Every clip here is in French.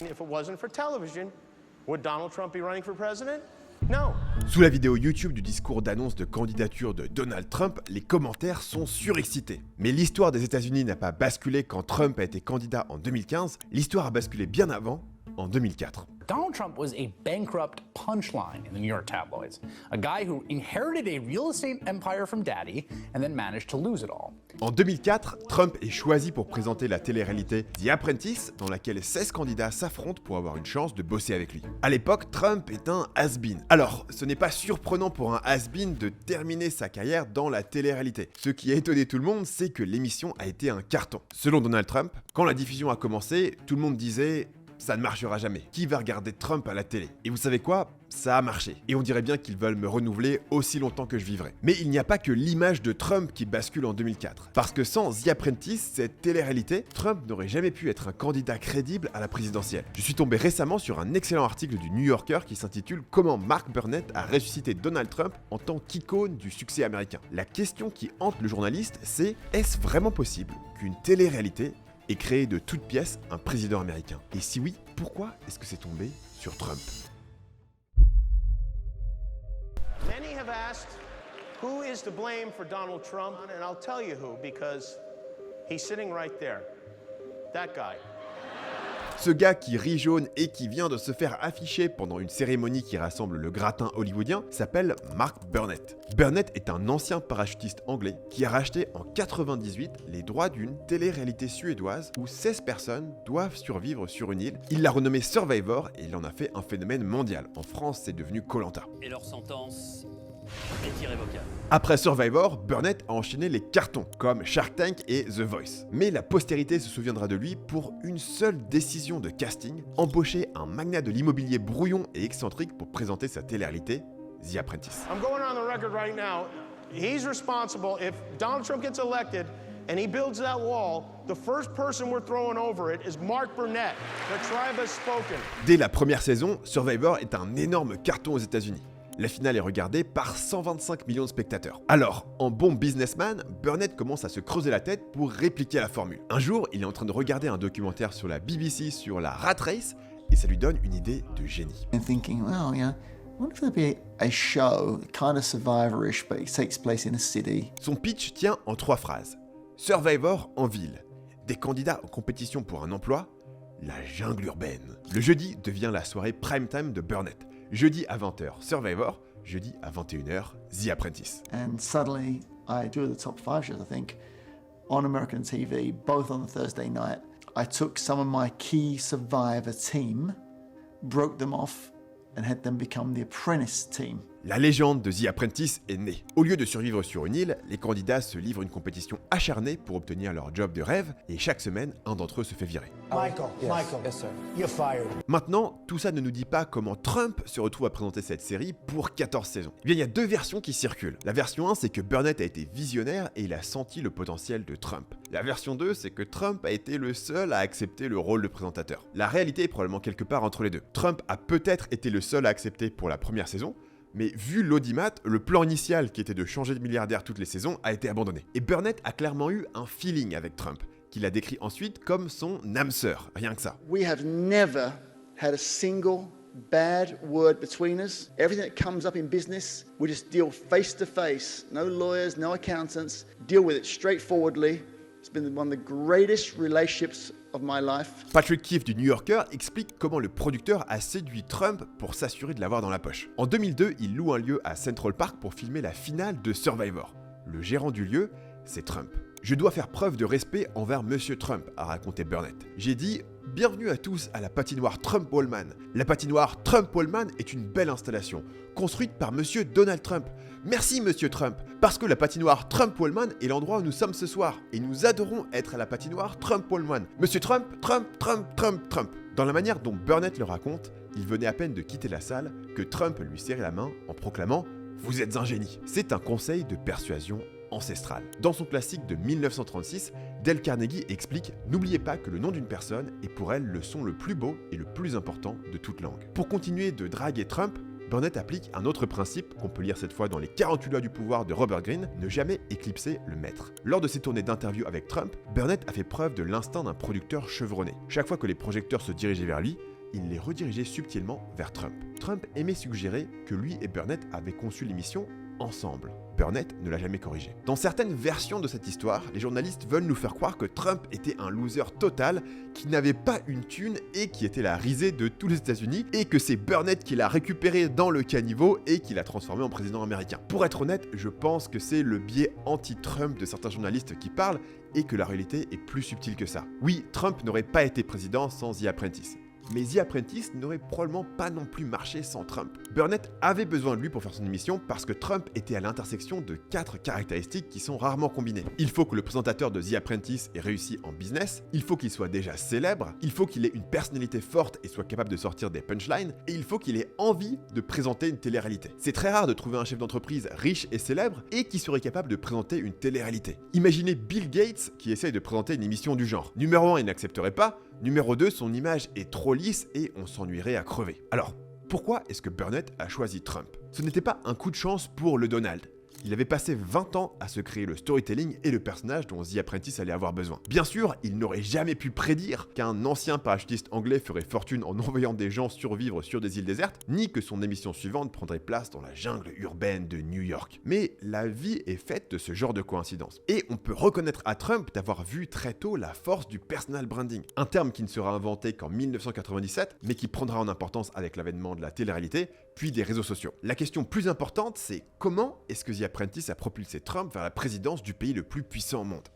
If it wasn't for television, would Donald Trump be running for president? No. Sous la vidéo YouTube du discours d'annonce de candidature de Donald Trump, les commentaires sont surexcités. Mais l'histoire des États-Unis n'a pas basculé quand Trump a été candidat en 2015, l'histoire a basculé bien avant, en 2004. Donald Trump was a bankrupt punchline in the New York tabloids, a guy who inherited a real estate empire from daddy and then managed to lose it all. En 2004, Trump est choisi pour présenter la télé-réalité The Apprentice, dans laquelle 16 candidats s'affrontent pour avoir une chance de bosser avec lui. À l'époque, Trump est un has-been. Alors, ce n'est pas surprenant pour un has-been de terminer sa carrière dans la télé-réalité. Ce qui a étonné tout le monde, c'est que l'émission a été un carton. Selon Donald Trump, quand la diffusion a commencé, tout le monde disait ça ne marchera jamais. Qui va regarder Trump à la télé? Et vous savez quoi? Ça a marché. Et on dirait bien qu'ils veulent me renouveler aussi longtemps que je vivrai. Mais il n'y a pas que l'image de Trump qui bascule en 2004. Parce que sans The Apprentice, cette télé-réalité, Trump n'aurait jamais pu être un candidat crédible à la présidentielle. Je suis tombé récemment sur un excellent article du New Yorker qui s'intitule « Comment Mark Burnett a ressuscité Donald Trump en tant qu'icône du succès américain ». La question qui hante le journaliste, c'est « Est-ce vraiment possible qu'une télé-réalité et créer de toutes pièces un président américain? Et si oui, pourquoi est-ce que c'est tombé sur Trump? Many have asked, who is to blame for Donald Trump? And I'll tell you who, because he's sitting right there. That guy. Ce gars qui rit jaune et qui vient de se faire afficher pendant une cérémonie qui rassemble le gratin hollywoodien s'appelle Mark Burnett. Burnett est un ancien parachutiste anglais qui a racheté en 98 les droits d'une télé-réalité suédoise où 16 personnes doivent survivre sur une île. Il l'a renommée Survivor et il en a fait un phénomène mondial. En France, c'est devenu Koh-Lanta. Et leur sentence est irrévocable. Après Survivor, Burnett a enchaîné les cartons, comme Shark Tank et The Voice. Mais la postérité se souviendra de lui pour une seule décision de casting, embaucher un magnat de l'immobilier brouillon et excentrique pour présenter sa télé-réalité, The Apprentice. I'm going on the record right now. He's responsible. If Donald Trump gets elected and he builds that wall, the first person we're throwing over it is Mark Burnett. The tribe has spoken. Dès la première saison, Survivor est un énorme carton aux États-Unis. La finale est regardée par 125 millions de spectateurs. Alors, en bon businessman, Burnett commence à se creuser la tête pour répliquer la formule. Un jour, il est en train de regarder un documentaire sur la BBC sur la rat race et ça lui donne une idée de génie. And thinking, well, yeah, what if there'd be a show, kind of Survivor-ish, but it takes place in a city? Son pitch tient en 3 phrases. Survivor en ville. Des candidats en compétition pour un emploi. La jungle urbaine. Le jeudi devient la soirée prime time de Burnett. Jeudi à 20h, Survivor. Jeudi à 21h, The Apprentice. And suddenly, I do the top 5 shows, I think, on American TV, both on the Thursday night. I took some of my key Survivor team, broke them off, and had them become the Apprentice team. La légende de The Apprentice est née. Au lieu de survivre sur une île, les candidats se livrent une compétition acharnée pour obtenir leur job de rêve et chaque semaine, un d'entre eux se fait virer. Michael, yes, sir. You're fired. Maintenant, tout ça ne nous dit pas comment Trump se retrouve à présenter cette série pour 14 saisons. Eh bien, il y a 2 versions qui circulent. La version 1, c'est que Burnett a été visionnaire et il a senti le potentiel de Trump. La version 2, c'est que Trump a été le seul à accepter le rôle de présentateur. La réalité est probablement quelque part entre les deux. Trump a peut-être été le seul à accepter pour la première saison, mais vu l'audimat, le plan initial qui était de changer de milliardaire toutes les saisons a été abandonné. Et Burnett a clairement eu un feeling avec Trump, qu'il a décrit ensuite comme son âme sœur, rien que ça. We have never had a single bad word between us. Everything that comes up in business, we just deal face to face. No lawyers, no accountants. Deal with it straightforwardly. It's been one of the greatest relationships of my life. Patrick Keefe du New Yorker explique comment le producteur a séduit Trump pour s'assurer de l'avoir dans la poche. En 2002, il loue un lieu à Central Park pour filmer la finale de Survivor. Le gérant du lieu, c'est Trump. Je dois faire preuve de respect envers Monsieur Trump, a raconté Burnett. J'ai dit « Bienvenue à tous à la patinoire Trump-Wallman. La patinoire Trump-Wallman est une belle installation, construite par Monsieur Donald Trump. Merci Monsieur Trump, parce que la patinoire Trump-Wallman est l'endroit où nous sommes ce soir, et nous adorons être à la patinoire Trump-Wallman. Monsieur Trump, Trump, Trump, Trump, Trump. » Dans la manière dont Burnett le raconte, il venait à peine de quitter la salle que Trump lui serrait la main en proclamant « Vous êtes un génie ». C'est un conseil de persuasion ancestrale. Dans son classique de 1936, Dale Carnegie explique « N'oubliez pas que le nom d'une personne est pour elle le son le plus beau et le plus important de toute langue ». Pour continuer de draguer Trump, Burnett applique un autre principe qu'on peut lire cette fois dans les 48 lois du pouvoir de Robert Greene, ne jamais éclipser le maître. Lors de ses tournées d'interview avec Trump, Burnett a fait preuve de l'instinct d'un producteur chevronné. Chaque fois que les projecteurs se dirigeaient vers lui, il les redirigeait subtilement vers Trump. Trump aimait suggérer que lui et Burnett avaient conçu l'émission ensemble. Burnett ne l'a jamais corrigé. Dans certaines versions de cette histoire, les journalistes veulent nous faire croire que Trump était un loser total, qui n'avait pas une thune et qui était la risée de tous les États-Unis, et que c'est Burnett qui l'a récupéré dans le caniveau et qui l'a transformé en président américain. Pour être honnête, je pense que c'est le biais anti-Trump de certains journalistes qui parlent et que la réalité est plus subtile que ça. Oui, Trump n'aurait pas été président sans The Apprentice. Mais The Apprentice n'aurait probablement pas non plus marché sans Trump. Burnett avait besoin de lui pour faire son émission parce que Trump était à l'intersection de 4 caractéristiques qui sont rarement combinées. Il faut que le présentateur de The Apprentice ait réussi en business, il faut qu'il soit déjà célèbre, il faut qu'il ait une personnalité forte et soit capable de sortir des punchlines, et il faut qu'il ait envie de présenter une télé-réalité. C'est très rare de trouver un chef d'entreprise riche et célèbre et qui serait capable de présenter une télé-réalité. Imaginez Bill Gates qui essaye de présenter une émission du genre. Numéro 1, il n'accepterait pas. Numéro 2, son image est trop lisse et on s'ennuierait à crever. Alors, pourquoi est-ce que Burnett a choisi Trump? Ce n'était pas un coup de chance pour le Donald. Il avait passé 20 ans à se créer le storytelling et le personnage dont The Apprentice allait avoir besoin. Bien sûr, il n'aurait jamais pu prédire qu'un ancien parachutiste anglais ferait fortune en envoyant des gens survivre sur des îles désertes, ni que son émission suivante prendrait place dans la jungle urbaine de New York. Mais la vie est faite de ce genre de coïncidences. Et on peut reconnaître à Trump d'avoir vu très tôt la force du personal branding, un terme qui ne sera inventé qu'en 1997, mais qui prendra en importance avec l'avènement de la télé-réalité, puis des réseaux sociaux. La question plus importante, c'est comment est-ce que The Apprentice a propulsé Trump vers la présidence du pays le plus puissant au monde?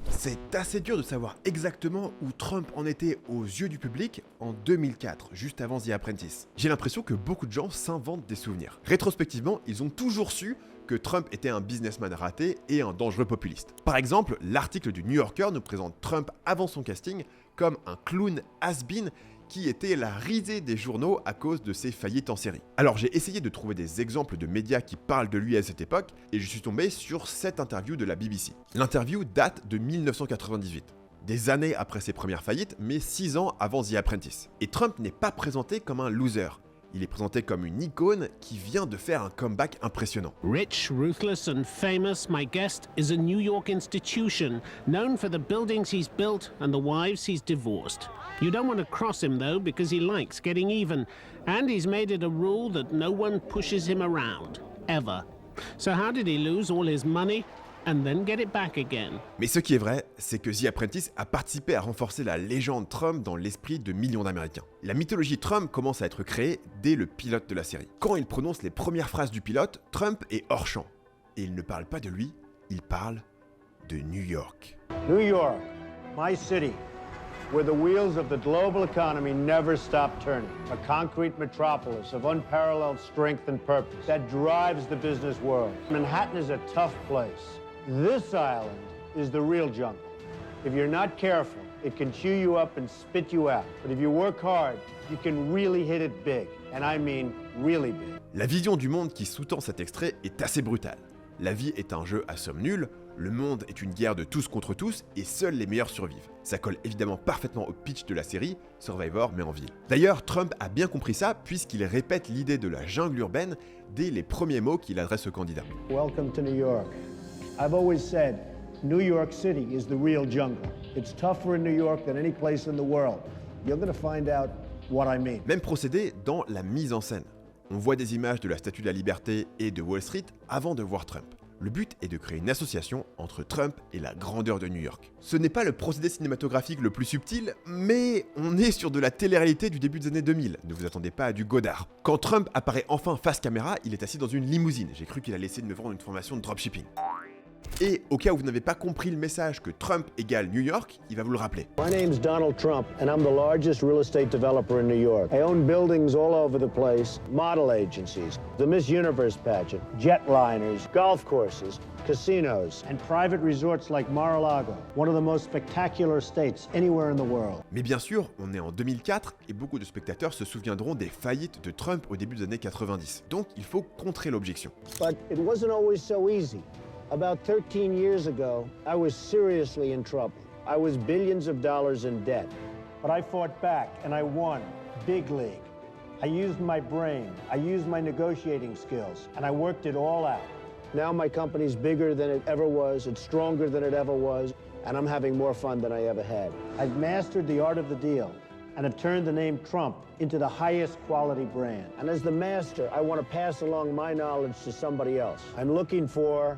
C'est assez dur de savoir exactement où Trump en était aux yeux du public en 2004, juste avant The Apprentice. J'ai l'impression que beaucoup de gens s'inventent des souvenirs. Rétrospectivement, ils ont toujours su que Trump était un businessman raté et un dangereux populiste. Par exemple, l'article du New Yorker nous présente Trump avant son casting comme un clown has-been qui était la risée des journaux à cause de ses faillites en série. Alors j'ai essayé de trouver des exemples de médias qui parlent de lui à cette époque, et je suis tombé sur cette interview de la BBC. L'interview date de 1998. Des années après ses premières faillites, mais 6 ans avant The Apprentice. Et Trump n'est pas présenté comme un loser. Il est présenté comme une icône qui vient de faire un comeback impressionnant. Rich, ruthless and famous, my guest is a New York institution, known for the buildings he's built and the wives he's divorced. You don't want to cross him though, because he likes getting even, and he's made it a rule that no one pushes him around, ever. So how did he lose all his money and then get it back again? Mais ce qui est vrai, c'est que The Apprentice a participé à renforcer la légende Trump dans l'esprit de millions d'Américains. La mythologie Trump commence à être créée dès le pilote de la série. Quand il prononce les premières phrases du pilote, Trump est hors champ. Et il ne parle pas de lui, il parle de New York. New York, my city, where the wheels of the global economy never stop turning. A concrete metropolis of unparalleled strength and purpose that drives the business world. Manhattan is a tough place. This island is the real jungle. If you're not careful, it can chew you up and spit you out. But if you work hard, you can really hit it big. And I mean really big. La vision du monde qui sous-tend cet extrait est assez brutale. La vie est un jeu à somme nulle, le monde est une guerre de tous contre tous et seuls les meilleurs survivent. Ça colle évidemment parfaitement au pitch de la série, Survivor mais en ville. D'ailleurs, Trump a bien compris ça puisqu'il répète l'idée de la jungle urbaine dès les premiers mots qu'il adresse au candidat. Welcome to New York. I've always said, New York City is the real jungle. It's tougher in New York than any place in the world. You're going to find out what I mean. Même procédé dans la mise en scène. On voit des images de la Statue de la Liberté et de Wall Street avant de voir Trump. Le but est de créer une association entre Trump et la grandeur de New York. Ce n'est pas le procédé cinématographique le plus subtil, mais on est sur de la télé-réalité du début des années 2000. Ne vous attendez pas à du Godard. Quand Trump apparaît enfin face caméra, il est assis dans une limousine. J'ai cru qu'il allait essayer de me vendre une formation de dropshipping. Et au cas où vous n'avez pas compris le message que Trump égale New York, il va vous le rappeler. My name's Donald Trump, and I'm the largest real estate developer in New York. I own buildings all over the place, model agencies, the Miss Universe pageant, jetliners, golf courses, casinos, and private resorts like Mar-a-Lago, one of the most spectacular estates anywhere in the world. Mais bien sûr, on est en 2004 et beaucoup de spectateurs se souviendront des faillites de Trump au début des années 90. Donc il faut contrer l'objection. But it wasn't always so easy. About 13 years ago, I was seriously in trouble. I was billions of dollars in debt. But I fought back and I won. Big league. I used my brain, I used my negotiating skills, and I worked it all out. Now my company's bigger than it ever was, it's stronger than it ever was, and I'm having more fun than I ever had. I've mastered the art of the deal, and have turned the name Trump into the highest quality brand. And as the master, I want to pass along my knowledge to somebody else. I'm looking for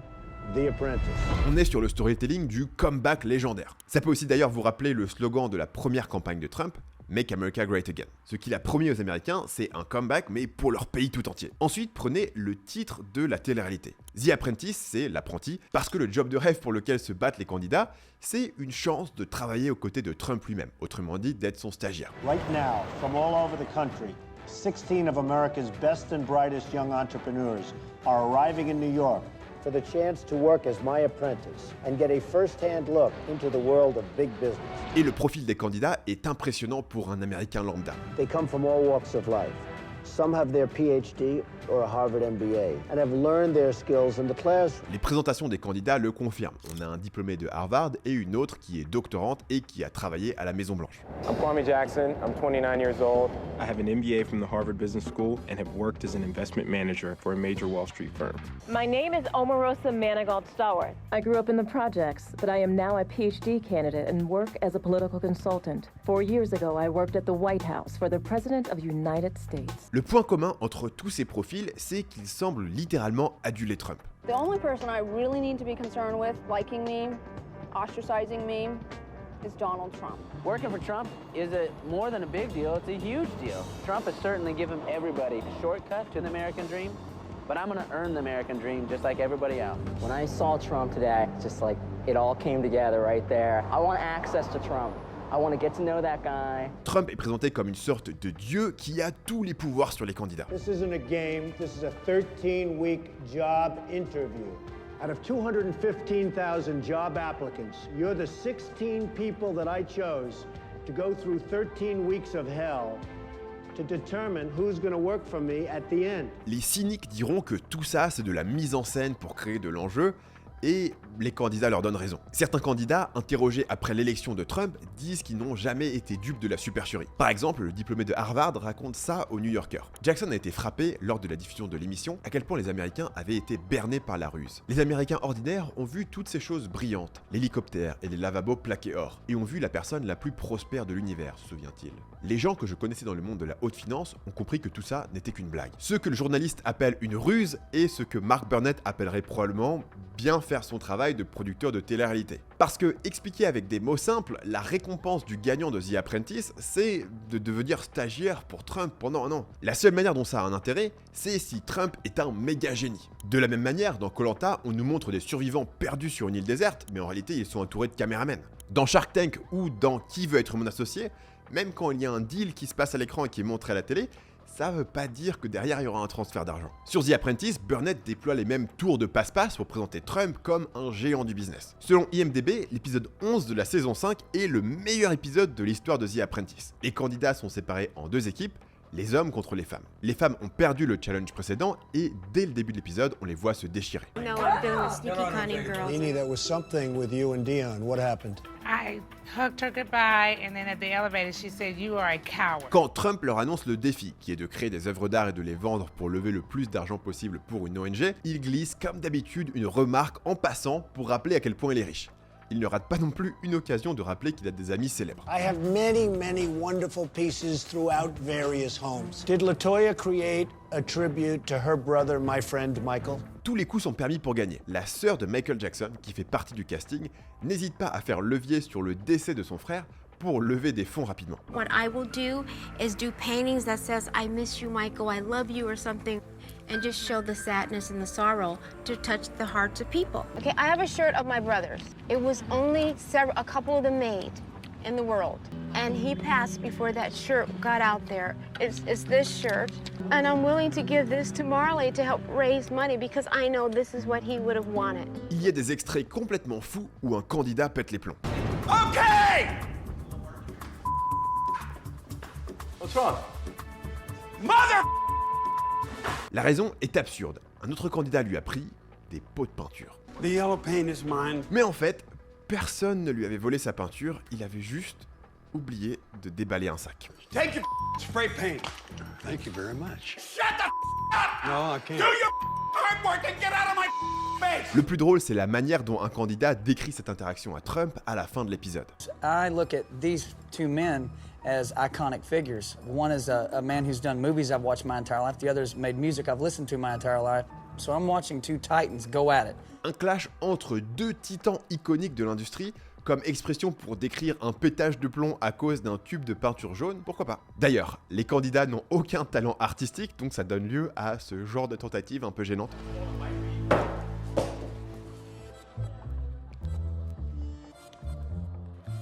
The Apprentice. On est sur le storytelling du comeback légendaire. Ça peut aussi d'ailleurs vous rappeler le slogan de la première campagne de Trump, Make America Great Again. Ce qu'il a promis aux Américains, c'est un comeback, mais pour leur pays tout entier. Ensuite, prenez le titre de la télé-réalité. The Apprentice, c'est l'apprenti, parce que le job de rêve pour lequel se battent les candidats, c'est une chance de travailler aux côtés de Trump lui-même, autrement dit d'être son stagiaire. Right now, from all over the country, 16 of America's best and brightest young entrepreneurs are arriving in New York for the chance to work as my apprentice and get a first-hand look into the world of big business. Et le profil des candidats est impressionnant pour un Américain lambda. They come from all walks of life. Some have their PhD or a Harvard MBA and have learned their skills in the classroom. Les présentations des candidats le confirment. On a un diplômé de Harvard et une autre qui est doctorante et qui a travaillé à la Maison Blanche. I'm Kwame Jackson. I'm 29 years old. I have an MBA from the Harvard Business School and have worked as an investment manager for a major Wall Street firm. My name is Omarosa Manigault-Stallworth. I grew up in the projects, but I am now a PhD candidate and work as a political consultant. 4 years ago, I worked at the White House for the President of the United States. Le point commun entre tous ces profils, c'est qu'ils semblent littéralement aduler Trump. The only person I really need to be concerned with liking me, ostracizing me, is Donald Trump. Working for Trump is more than a big deal, it's a huge deal. Trump has certainly given everybody a shortcut to the American dream, but I'm going to earn the American dream just like everybody else. When I saw Trump today, just like it all came together right there. I want access to Trump. I want to get to know that guy. Trump est présenté comme une sorte de dieu qui a tous les pouvoirs sur les candidats. This isn't a game, this is a 13-week job interview. Out of 215,000 job applicants, you're the 16 people that I chose to go through 13 weeks of hell to determine who's going to work for me at the end. Les cyniques diront que tout ça, c'est de la mise en scène pour créer de l'enjeu, et les candidats leur donnent raison. Certains candidats, interrogés après l'élection de Trump, disent qu'ils n'ont jamais été dupes de la supercherie. Par exemple, le diplômé de Harvard raconte ça au New Yorker. Jackson a été frappé, lors de la diffusion de l'émission, à quel point les Américains avaient été bernés par la ruse. Les Américains ordinaires ont vu toutes ces choses brillantes, l'hélicoptère et les lavabos plaqués or, et ont vu la personne la plus prospère de l'univers, se souvient-il. Les gens que je connaissais dans le monde de la haute finance ont compris que tout ça n'était qu'une blague. Ce que le journaliste appelle une ruse est ce que Mark Burnett appellerait probablement bien faire son travail de producteur de télé-réalité. Parce que, expliqué avec des mots simples, la récompense du gagnant de The Apprentice, c'est de devenir stagiaire pour Trump pendant un an. La seule manière dont ça a un intérêt, c'est si Trump est un méga génie. De la même manière, dans Koh-Lanta, on nous montre des survivants perdus sur une île déserte, mais en réalité ils sont entourés de caméramens. Dans Shark Tank ou dans Qui veut être mon associé, même quand il y a un deal qui se passe à l'écran et qui est montré à la télé, ça veut pas dire que derrière il y aura un transfert d'argent. Sur The Apprentice, Burnett déploie les mêmes tours de passe-passe pour présenter Trump comme un géant du business. Selon IMDb, l'épisode 11 de la saison 5 est le meilleur épisode de l'histoire de The Apprentice. Les candidats sont séparés en deux équipes, les hommes contre les femmes. Les femmes ont perdu le challenge précédent et dès le début de l'épisode, on les voit se déchirer. No, I'm feeling the sneaky cunning girl. Nene, that was something with you and Dion. What happened? I hugged her goodbye, and then at the elevator, she said, "You are a coward." Quand Trump leur annonce le défi, qui est de créer des œuvres d'art et de les vendre pour lever le plus d'argent possible pour une ONG, il glisse comme d'habitude une remarque en passant pour rappeler à quel point il est riche. Il ne rate pas non plus une occasion de rappeler qu'il a des amis célèbres. I have many wonderful pieces throughout various homes. Did LaToya create a tribute to her brother, my friend Michael? Tous les coups sont permis pour gagner. La sœur de Michael Jackson, qui fait partie du casting, n'hésite pas à faire levier sur le décès de son frère pour lever des fonds rapidement. What I will do is do paintings that says, "I miss you, Michael, I love you," or something, and just show the sadness and the sorrow to touch the hearts of people. Okay, I have a shirt of my brother's. It was only a couple of them made in the world. And he passed before that shirt got out there. It's this shirt. And I'm willing to give this to Marley to help raise money because I know this is what he would have wanted. Il y a des extraits complètement fous où un candidat pète les plombs. Okay! What's wrong? Mother! La raison est absurde. Un autre candidat lui a pris des pots de peinture. The yellow paint is mine. Mais en fait, personne ne lui avait volé sa peinture, il avait juste oublié de déballer un sac. Take your spray paint. Thank you very much. Shut the up! No, I can't. Do your homework and get out of my face! Le plus drôle, c'est la manière dont un candidat décrit cette interaction à Trump à la fin de l'épisode. I look at these two men as iconic figures. One is a man who's done movies I've watched my entire life. The other's made music I've listened to my entire life. So I'm watching two titans go at it. Un clash entre deux titans iconiques de l'industrie, comme expression pour décrire un pétage de plomb à cause d'un tube de peinture jaune, pourquoi pas. D'ailleurs, les candidats n'ont aucun talent artistique, donc ça donne lieu à ce genre de tentative un peu gênante.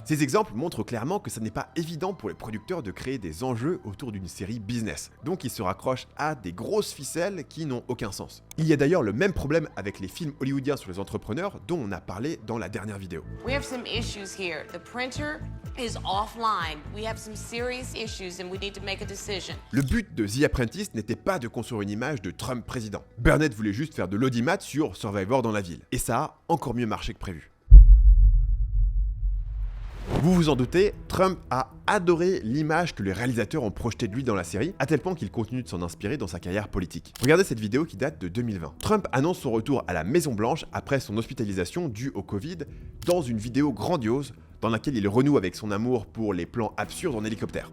Ces exemples montrent clairement que ce n'est pas évident pour les producteurs de créer des enjeux autour d'une série business, donc ils se raccrochent à des grosses ficelles qui n'ont aucun sens. Il y a d'ailleurs le même problème avec les films hollywoodiens sur les entrepreneurs dont on a parlé dans la dernière vidéo. We have some issues here. The printer is offline. We have some serious issues and we need to make a decision. Le but de The Apprentice n'était pas de construire une image de Trump président. Burnett voulait juste faire de l'audimat sur Survivor dans la ville. Et ça a encore mieux marché que prévu. Vous vous en doutez, Trump a adoré l'image que les réalisateurs ont projetée de lui dans la série, à tel point qu'il continue de s'en inspirer dans sa carrière politique. Regardez cette vidéo qui date de 2020. Trump annonce son retour à la Maison Blanche après son hospitalisation due au Covid, dans une vidéo grandiose dans laquelle il renoue avec son amour pour les plans absurdes en hélicoptère.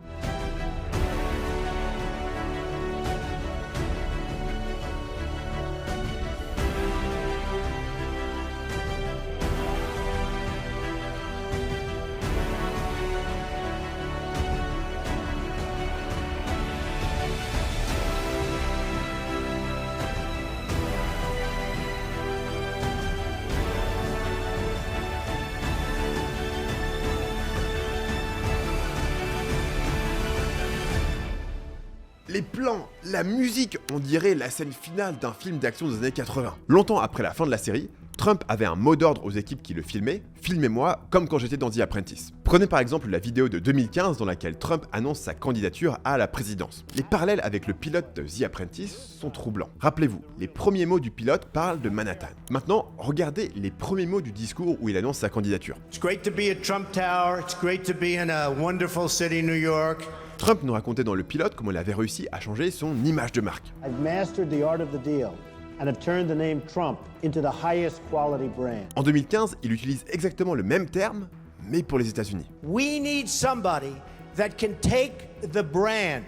Les plans, la musique, on dirait la scène finale d'un film d'action des années 80. Longtemps après la fin de la série, Trump avait un mot d'ordre aux équipes qui le filmaient, « Filmez-moi comme quand j'étais dans The Apprentice ». Prenez par exemple la vidéo de 2015 dans laquelle Trump annonce sa candidature à la présidence. Les parallèles avec le pilote de The Apprentice sont troublants. Rappelez-vous, les premiers mots du pilote parlent de Manhattan. Maintenant, regardez les premiers mots du discours où il annonce sa candidature. It's great to be at Trump Tower. It's great to be in a wonderful city, New York. Trump nous racontait dans le pilote comment il avait réussi à changer son image de marque. I've mastered the art of the deal and have turned the name Trump into the highest quality brand. En 2015, il utilise exactement le même terme, mais pour les États-Unis. We need somebody that can take the brand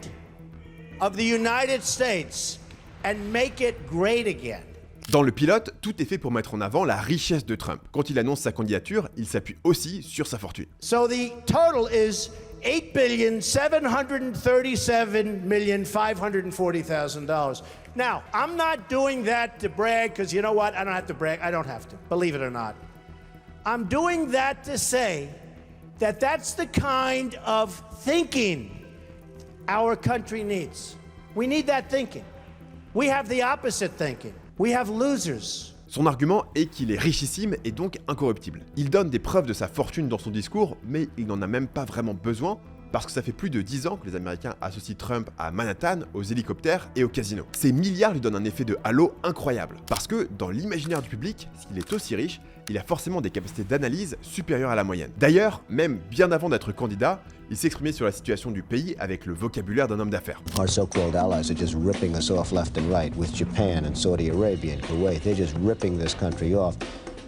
of the United States and make it great again. Dans le pilote, tout est fait pour mettre en avant la richesse de Trump. Quand il annonce sa candidature, il s'appuie aussi sur sa fortune. So the total is $8,737,540,000. Now, I'm not doing that to brag, because you know what? I don't have to brag. I don't have to, believe it or not. I'm doing that to say that that's the kind of thinking our country needs. We need that thinking. We have the opposite thinking. We have losers. Son argument est qu'il est richissime et donc incorruptible. Il donne des preuves de sa fortune dans son discours, mais il n'en a même pas vraiment besoin, parce que ça fait plus de 10 ans que les Américains associent Trump à Manhattan, aux hélicoptères et aux casinos. Ces milliards lui donnent un effet de halo incroyable, parce que dans l'imaginaire du public, s'il est aussi riche, il a forcément des capacités d'analyse supérieures à la moyenne. D'ailleurs, même bien avant d'être candidat, il s'exprimait sur la situation du pays avec le vocabulaire d'un homme d'affaires. Our so-called allies are just ripping us off left and right, with Japan and Saudi Arabia and Kuwait. They're just ripping this country off.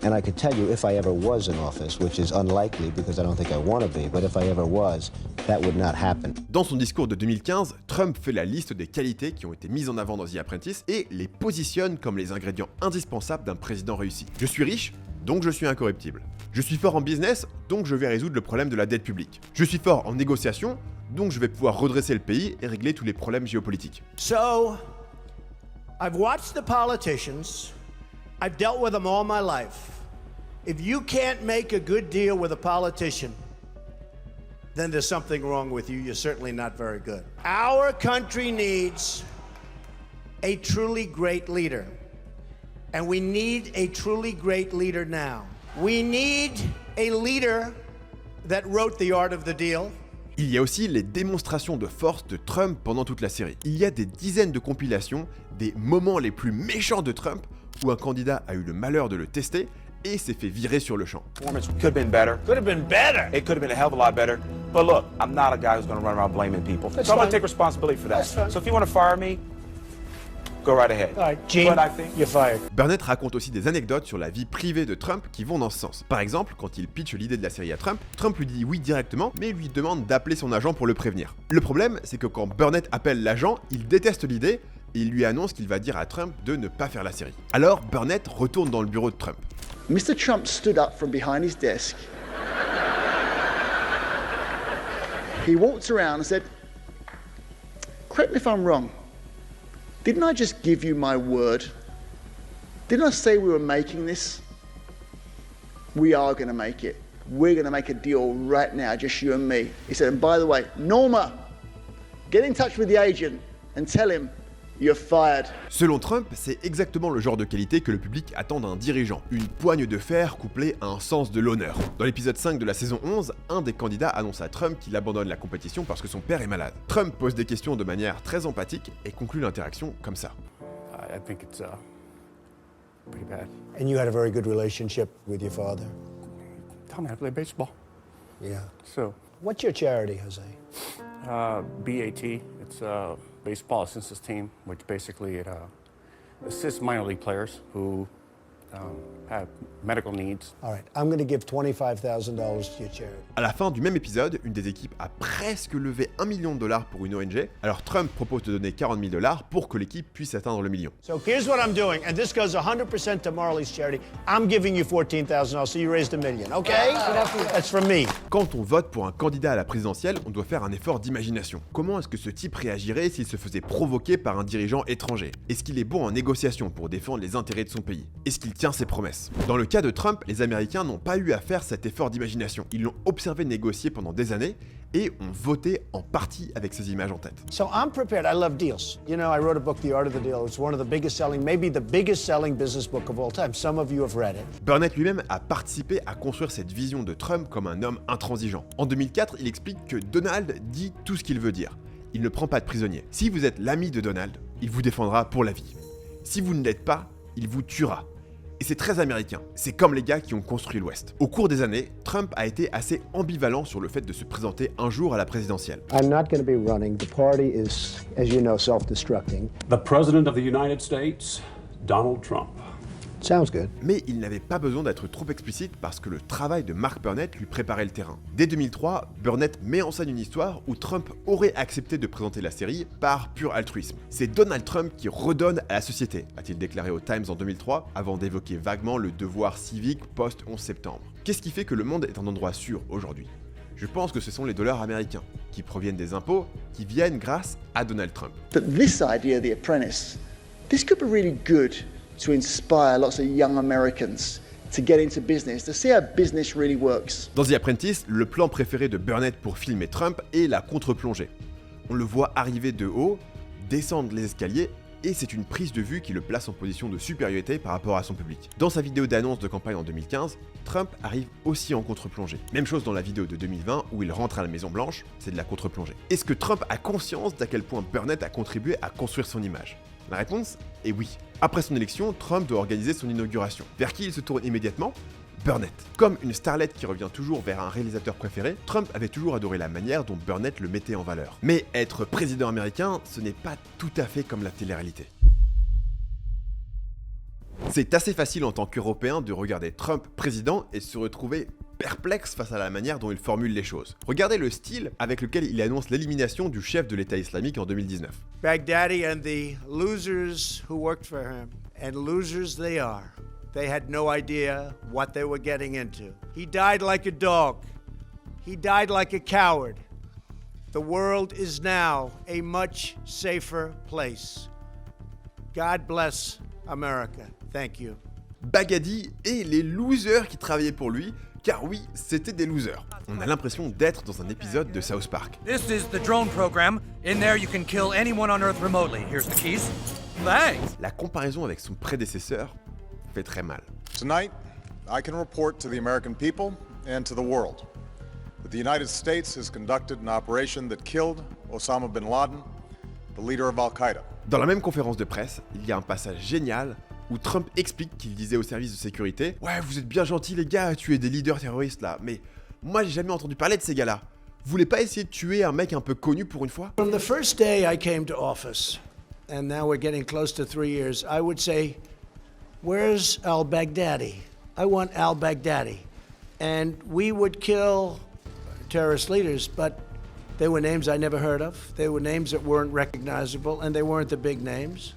And I could tell you, if I ever was in office, which is unlikely because I don't think I want to be, but if I ever was, that would not happen. Dans son discours de 2015, Trump fait la liste des qualités qui ont été mises en avant dans The Apprentice et les positionne comme les ingrédients indispensables d'un président réussi. Je suis riche, donc je suis incorruptible. Je suis fort en business, donc je vais résoudre le problème de la dette publique. Je suis fort en négociation, donc je vais pouvoir redresser le pays et régler tous les problèmes géopolitiques. So, I've watched the politicians. I've dealt with them all my life. If you can't make a good deal with a politician, then there's something wrong with you. You're certainly not very good. Our country needs a truly great leader. And we need a truly great leader now. We need a leader that wrote The Art of the Deal. Il y a aussi les démonstrations de force de Trump pendant toute la série. Il y a des dizaines de compilations des moments les plus méchants de Trump où un candidat a eu le malheur de le tester et s'est fait virer sur le champ. Performance could have been better. Could have been better. It could have been a hell of a lot better. But look, I'm not a guy who's going to run around blaming people. That's so I'm going fine. to take responsibility for that. That's fine. So if you want to fire me, go right ahead. All right, Gene, But I think you're fired. Burnett raconte aussi des anecdotes sur la vie privée de Trump qui vont dans ce sens. Par exemple, quand il pitch l'idée de la série à Trump, Trump lui dit oui directement, mais lui demande d'appeler son agent pour le prévenir. Le problème, c'est que quand Burnett appelle l'agent, il déteste l'idée et il lui annonce qu'il va dire à Trump de ne pas faire la série. Alors, Burnett retourne dans le bureau de Trump. Mr. Trump stood up from behind his desk. He walked around and said, correct me if I'm wrong. Didn't I just give you my word? Didn't I say we were making this? We are going to make it. We're going to make a deal right now, just you and me. He said, and by the way, Norma, get in touch with the agent and tell him you're fired. Selon Trump, c'est exactement le genre de qualité que le public attend d'un dirigeant. Une poigne de fer couplée à un sens de l'honneur. Dans l'épisode 5 de la saison 11, un des candidats annonce à Trump qu'il abandonne la compétition parce que son père est malade. Trump pose des questions de manière très empathique et conclut l'interaction comme ça. I think it's pretty bad. And you had a very good relationship with your father? Tell me, I play baseball. Yeah. So, What's your charity, Jose? BAT, it's a baseball assistance team, which basically it assists minor league players who have medical needs. All right, I'm going to give $25,000 to your charity. À la fin du même épisode, une des équipes a presque levé $1 million pour une ONG. Alors Trump propose de donner $40 000 pour que l'équipe puisse atteindre le million. So here's what I'm doing, and this goes 100% to Marley's charity. I'm giving you $14,000, so you raised $1 million, okay? That's from me. Quand on vote pour un candidat à la présidentielle, on doit faire un effort d'imagination. Comment est-ce que ce type réagirait s'il se faisait provoquer par un dirigeant étranger? Est-ce qu'il est bon en négociation pour défendre les intérêts de son pays? Est-ce qu'il tient ses promesses? Dans le cas de Trump, les Américains n'ont pas eu à faire cet effort d'imagination. Ils l'ont observé négocier pendant des années et ont voté en partie avec ces images en tête. So I'm prepared. I love deals. You know, I wrote a book, The Art of the Deal. It's one of the biggest selling, maybe the biggest selling business book of all time. Some of you have read it. Burnett lui-même a participé à construire cette vision de Trump comme un homme intransigeant. En 2004, il explique que Donald dit tout ce qu'il veut dire. Il ne prend pas de prisonniers. Si vous êtes l'ami de Donald, il vous défendra pour la vie. Si vous ne l'êtes pas, il vous tuera. Et c'est très américain, c'est comme les gars qui ont construit l'Ouest. Au cours des années, Trump a été assez ambivalent sur le fait de se présenter un jour à la présidentielle. I'm not going to be running. The party is, as you know, self-destructing. The President of the United States, Donald Trump. Sounds good. Mais il n'avait pas besoin d'être trop explicite parce que le travail de Mark Burnett lui préparait le terrain. Dès 2003, Burnett met en scène une histoire où Trump aurait accepté de présenter la série par pur altruisme. C'est Donald Trump qui redonne à la société, a-t-il déclaré au Times en 2003, avant d'évoquer vaguement le devoir civique post-11 septembre. Qu'est-ce qui fait que le monde est un endroit sûr aujourd'hui? Je pense que ce sont les dollars américains, qui proviennent des impôts, qui viennent grâce à Donald Trump. But this idea, The Apprentice, this could be really good to inspire lots of young Americans to get into business, to see how business really works. Dans The Apprentice, le plan préféré de Burnett pour filmer Trump est la contre-plongée. On le voit arriver de haut, descendre les escaliers, et c'est une prise de vue qui le place en position de supériorité par rapport à son public. Dans sa vidéo d'annonce de campagne en 2015, Trump arrive aussi en contre-plongée. Même chose dans la vidéo de 2020 où il rentre à la Maison Blanche, c'est de la contre-plongée. Est-ce que Trump a conscience d'à quel point Burnett a contribué à construire son image? La réponse est oui. Après son élection, Trump doit organiser son inauguration. Vers qui il se tourne immédiatement? Burnett. Comme une starlette qui revient toujours vers un réalisateur préféré, Trump avait toujours adoré la manière dont Burnett le mettait en valeur. Mais être président américain, ce n'est pas tout à fait comme la télé-réalité. C'est assez facile en tant qu'Européen de regarder Trump président et se retrouver perplexe face à la manière dont il formule les choses. Regardez le style avec lequel il annonce l'élimination du chef de l'État islamique en 2019. Baghdadi and the losers who worked for him, and losers they are. They had no idea what they were getting into. He died like a dog. He died like a coward. The world is now a much safer place. God bless America. Thank you. Baghdadi et les losers qui travaillaient pour lui, car oui, c'était des losers. On a l'impression d'être dans un épisode de South Park. This is the drone program. In there you can kill anyone on Earth remotely. Here's the keys. Thanks. La comparaison avec son prédécesseur fait très mal. Tonight, I can report to the American people and to the world that the United States has conducted an operation that killed Osama bin Laden, the leader of Al-Qaeda. Dans la même conférence de presse, il y a un passage génial où Trump explique qu'il disait aux services de sécurité « Ouais, vous êtes bien gentils les gars à tuer des leaders terroristes là, mais moi j'ai jamais entendu parler de ces gars-là. Vous voulez pas essayer de tuer un mec un peu connu pour une fois ?» From the first day I came to office, and now we're getting close to 3 years, I would say, where's al-Baghdadi? I want al-Baghdadi. And we would kill terrorist leaders, but they were names I never heard of. They were names that weren't recognizable, and they weren't the big names.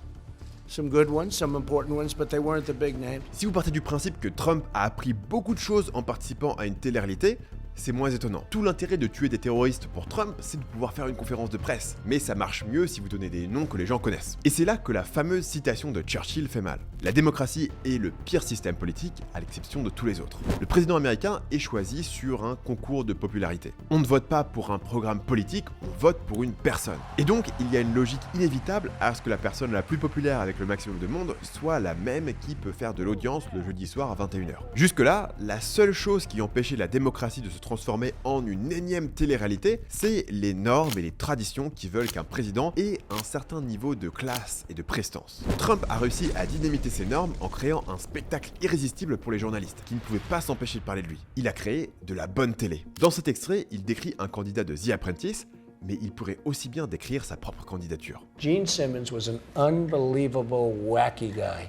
Some good ones, some important ones, but they weren't the big names. Si vous partez du principe que Trump a appris beaucoup de choses en participant à une télé-réalité, c'est moins étonnant. Tout l'intérêt de tuer des terroristes pour Trump, c'est de pouvoir faire une conférence de presse. Mais ça marche mieux si vous donnez des noms que les gens connaissent. Et c'est là que la fameuse citation de Churchill fait mal. La démocratie est le pire système politique, à l'exception de tous les autres. Le président américain est choisi sur un concours de popularité. On ne vote pas pour un programme politique, on vote pour une personne. Et donc, il y a une logique inévitable à ce que la personne la plus populaire avec le maximum de monde soit la même qui peut faire de l'audience le jeudi soir à 21h. Jusque-là, la seule chose qui empêchait la démocratie de se transformer en une énième télé-réalité, c'est les normes et les traditions qui veulent qu'un président ait un certain niveau de classe et de prestance. Trump a réussi à dynamiter ces normes en créant un spectacle irrésistible pour les journalistes, qui ne pouvaient pas s'empêcher de parler de lui. Il a créé de la bonne télé. Dans cet extrait, il décrit un candidat de The Apprentice, mais il pourrait aussi bien décrire sa propre candidature. Gene Simmons was an unbelievable wacky guy.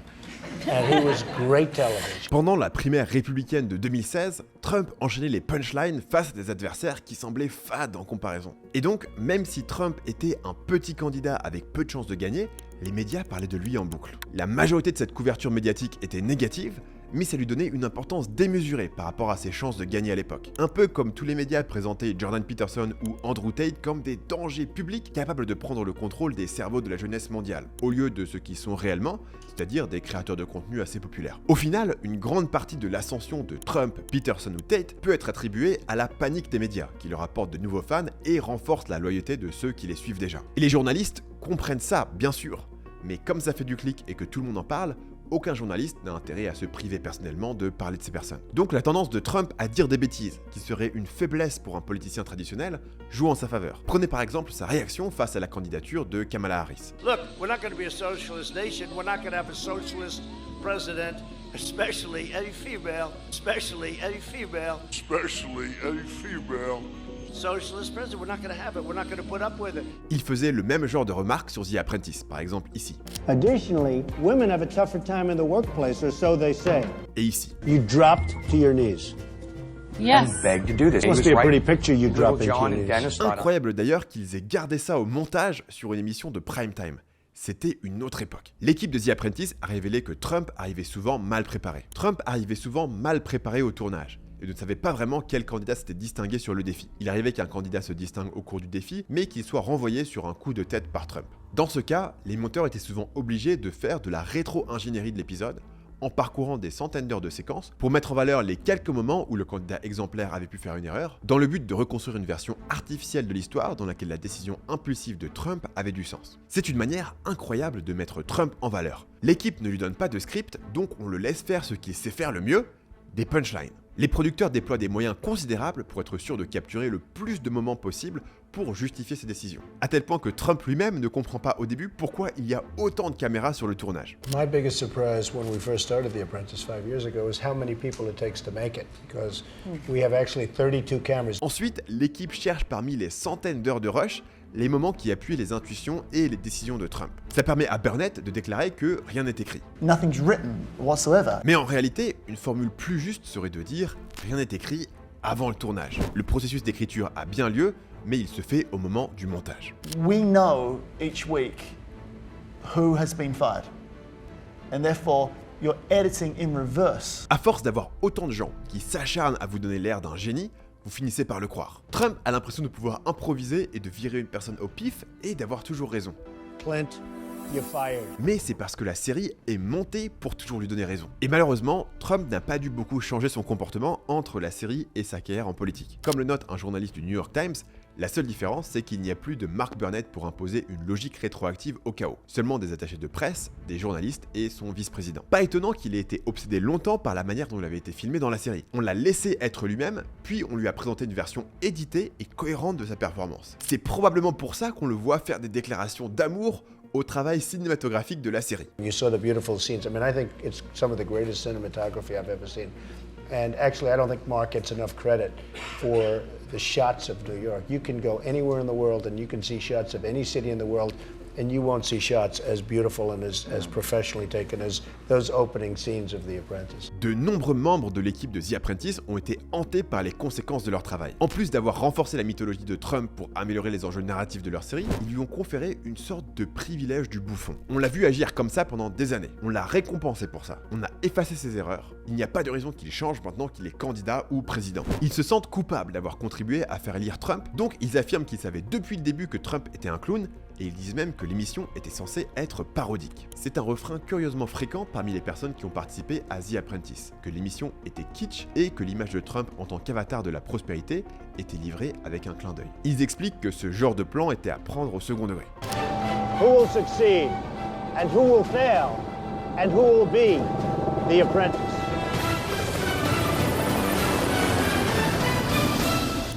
And he was great television. Pendant la primaire républicaine de 2016, Trump enchaînait les punchlines face à des adversaires qui semblaient fades en comparaison. Et donc, même si Trump était un petit candidat avec peu de chances de gagner, les médias parlaient de lui en boucle. La majorité de cette couverture médiatique était négative, mais ça lui donnait une importance démesurée par rapport à ses chances de gagner à l'époque. Un peu comme tous les médias présentaient Jordan Peterson ou Andrew Tate comme des dangers publics capables de prendre le contrôle des cerveaux de la jeunesse mondiale, au lieu de ce qu'ils sont réellement, c'est-à-dire des créateurs de contenu assez populaires. Au final, une grande partie de l'ascension de Trump, Peterson ou Tate peut être attribuée à la panique des médias, qui leur apporte de nouveaux fans et renforce la loyauté de ceux qui les suivent déjà. Et les journalistes comprennent ça, bien sûr, mais comme ça fait du clic et que tout le monde en parle, aucun journaliste n'a intérêt à se priver personnellement de parler de ces personnes. Donc la tendance de Trump à dire des bêtises, qui serait une faiblesse pour un politicien traditionnel, joue en sa faveur. Prenez par exemple sa réaction face à la candidature de Kamala Harris. Look, we're not going to be a socialist nation. We're not going to have a socialist president, especially any female, especially any female, especially any female. Socialist president, we're not going to have it. We're not going to put up with it. Il faisait le même genre de remarques sur The Apprentice, par exemple ici. Additionally, women have a tougher time in the workplace, or so they say. Et ici. You dropped to your knees. Yes. And begged to do this. Must be a pretty picture you drop into your knees. Incroyable d'ailleurs qu'ils aient gardé ça au montage sur une émission de prime time. C'était une autre époque. L'équipe de The Apprentice a révélé que Trump arrivait souvent mal préparé. Trump arrivait souvent mal préparé au tournage et ne savait pas vraiment quel candidat s'était distingué sur le défi. Il arrivait qu'un candidat se distingue au cours du défi, mais qu'il soit renvoyé sur un coup de tête par Trump. Dans ce cas, les monteurs étaient souvent obligés de faire de la rétro-ingénierie de l'épisode, en parcourant des centaines d'heures de séquences pour mettre en valeur les quelques moments où le candidat exemplaire avait pu faire une erreur, dans le but de reconstruire une version artificielle de l'histoire dans laquelle la décision impulsive de Trump avait du sens. C'est une manière incroyable de mettre Trump en valeur. L'équipe ne lui donne pas de script, donc on le laisse faire ce qu'il sait faire le mieux, des punchlines. Les producteurs déploient des moyens considérables pour être sûrs de capturer le plus de moments possible pour justifier ses décisions. À tel point que Trump lui-même ne comprend pas au début pourquoi il y a autant de caméras sur le tournage. My biggest surprise when we first started The Apprentice 5 years ago is how many people it takes to make it, because we have actually 32 cameras. Ensuite, l'équipe cherche parmi les centaines d'heures de rush les moments qui appuient les intuitions et les décisions de Trump. Ça permet à Burnett de déclarer que rien n'est écrit. Nothing's written whatsoever. Mais en réalité, une formule plus juste serait de dire rien n'est écrit avant le tournage. Le processus d'écriture a bien lieu, mais il se fait au moment du montage. We know each week who has been fired. And therefore, you're editing in reverse. À force d'avoir autant de gens qui s'acharnent à vous donner l'air d'un génie, vous finissez par le croire. Trump a l'impression de pouvoir improviser et de virer une personne au pif et d'avoir toujours raison. Clint, you're fired. Mais c'est parce que la série est montée pour toujours lui donner raison. Et malheureusement, Trump n'a pas dû beaucoup changer son comportement entre la série et sa carrière en politique. Comme le note un journaliste du New York Times, la seule différence, c'est qu'il n'y a plus de Mark Burnett pour imposer une logique rétroactive au chaos. Seulement des attachés de presse, des journalistes et son vice-président. Pas étonnant qu'il ait été obsédé longtemps par la manière dont il avait été filmé dans la série. On l'a laissé être lui-même, puis on lui a présenté une version éditée et cohérente de sa performance. C'est probablement pour ça qu'on le voit faire des déclarations d'amour au travail cinématographique de la série. You saw the beautiful scenes. I mean, I think it's some of the greatest cinematography I've ever seen. And actually, I don't think Mark gets enough credit for the shots of New York. You can go anywhere in the world and you can see shots of any city in the world, and you won't see shots as beautiful and as professionally taken as those opening scenes of The Apprentice. De nombreux membres de l'équipe de The Apprentice ont été hantés par les conséquences de leur travail. En plus d'avoir renforcé la mythologie de Trump pour améliorer les enjeux narratifs de leur série, ils lui ont conféré une sorte de privilège du bouffon. On l'a vu agir comme ça pendant des années. On l'a récompensé pour ça. On a effacé ses erreurs. Il n'y a pas de raison qu'il change maintenant qu'il est candidat ou président. Ils se sentent coupables d'avoir contribué à faire élire Trump, donc ils affirment qu'ils savaient depuis le début que Trump était un clown, et ils disent même que l'émission était censée être parodique. C'est un refrain curieusement fréquent parmi les personnes qui ont participé à The Apprentice, que l'émission était kitsch et que l'image de Trump en tant qu'avatar de la prospérité était livrée avec un clin d'œil. Ils expliquent que ce genre de plan était à prendre au second degré. Who will succeed and who will fail and who will be the apprentice?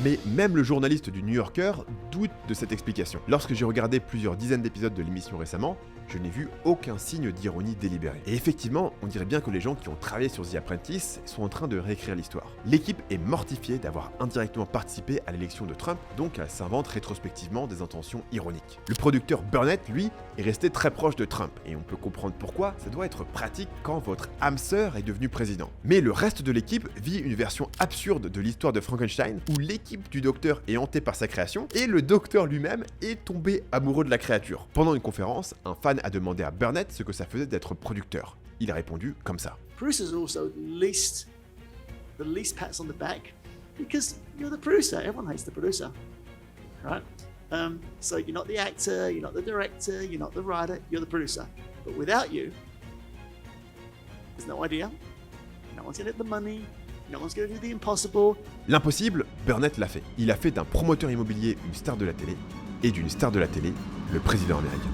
Mais même le journaliste du New Yorker doute de cette explication. Lorsque j'ai regardé plusieurs dizaines d'épisodes de l'émission récemment, je n'ai vu aucun signe d'ironie délibérée. Et effectivement, on dirait bien que les gens qui ont travaillé sur The Apprentice sont en train de réécrire l'histoire. L'équipe est mortifiée d'avoir indirectement participé à l'élection de Trump, donc elle s'invente rétrospectivement des intentions ironiques. Le producteur Burnett, lui, est resté très proche de Trump, et on peut comprendre pourquoi, ça doit être pratique quand votre âme sœur est devenu président. Mais le reste de l'équipe vit une version absurde de l'histoire de Frankenstein, où l'équipe du docteur est hantée par sa création, et le docteur lui-même est tombé amoureux de la créature. Pendant une conférence, un fan a demandé à Burnett ce que ça faisait d'être producteur. Il a répondu comme ça. Producers also the least pats on the back because you're the producer. Everyone hates the producer, right? So you're not the actor, you're not the director, you're not the writer, you're the producer. But without you, there's no idea. No one's gonna get the money. No one's gonna do the impossible. L'impossible, Burnett l'a fait. Il a fait d'un promoteur immobilier une star de la télé, et d'une star de la télé, le président américain.